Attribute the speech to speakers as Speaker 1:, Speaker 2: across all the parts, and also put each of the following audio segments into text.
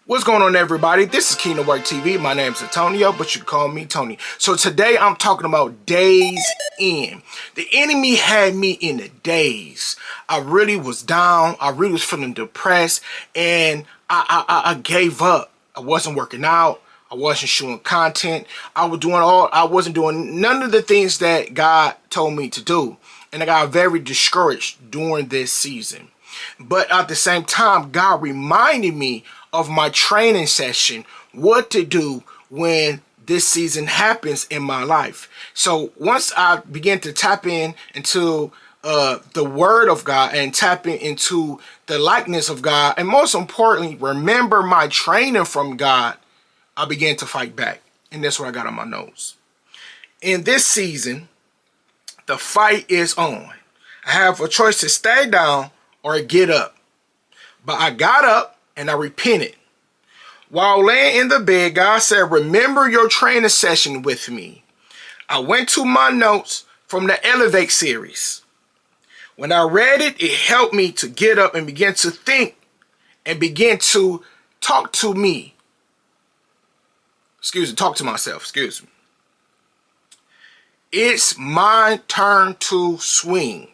Speaker 1: What's going on, everybody? This is KingdomworkTv. My name's Antonio, but you can call me Tony. So today I'm talking about days in. The enemy had me in the daze. I really was down. I really was feeling depressed, and I gave up. I wasn't working out. I wasn't shooting content. I wasn't doing none of the things that God told me to do, and I got very discouraged during this season. But at the same time, God reminded me of my training session, what to do when this season happens in my life. So once I began to tap into the Word of God and tapping into the likeness of God, and most importantly, remember my training from God, I began to fight back. And that's what I got on my notes. In this season, the fight is on. I have a choice to stay down or get up. But I got up and I repented. While laying in the bed, God said, remember your training session with me. I went to my notes from the Elevate series. When I read it, it helped me to get up and begin to think and begin to talk to me. Talk to myself, It's my turn to swing.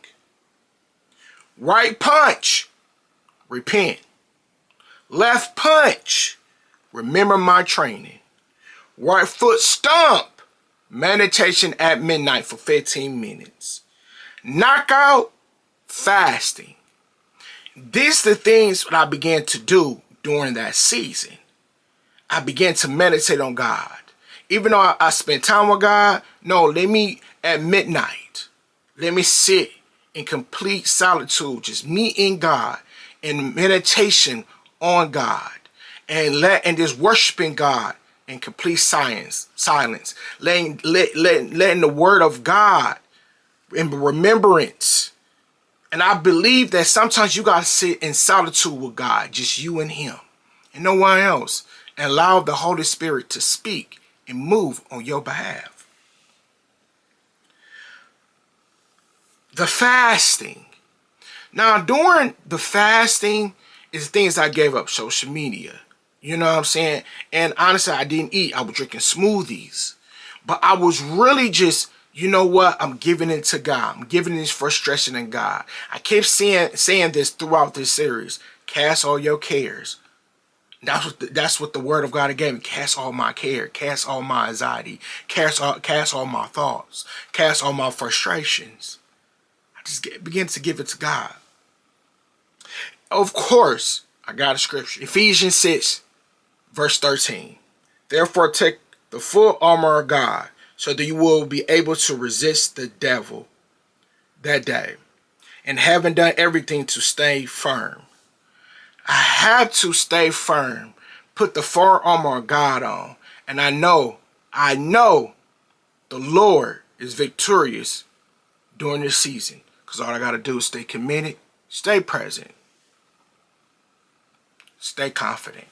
Speaker 1: Right punch, repent. Left punch, remember my training. Right foot stomp, meditation at midnight for 15 minutes. Knockout, fasting. These are the things that I began to do during that season. I began to meditate on God. Even though I spent time with God, no, let me at midnight, let me sit in complete solitude, just me and God, in meditation on God, and just worshiping God in complete silence, letting the Word of God in remembrance. And I believe that sometimes you gotta sit in solitude with God, just you and Him, and no one else, and allow the Holy Spirit to speak and move on your behalf. The fasting. Now, during the fasting is things I gave up social media. You know what I'm saying? And honestly, I didn't eat. I was drinking smoothies. But I was really just, you know what? I'm giving it to God. I'm giving this frustration to God. I kept saying this throughout this series. Cast all your cares. That's what the Word of God gave me. Cast all my care. Cast all my anxiety. Cast all my thoughts. Cast all my frustrations. Begin to give it to God. Of course, I got a scripture. Ephesians 6, verse 13. Therefore, take the full armor of God, so that you will be able to resist the devil that day. And having done everything, to stay firm. I have to stay firm. Put the full armor of God on. And I know the Lord is victorious during this season. Because all I got to do is stay committed, stay present, stay confident.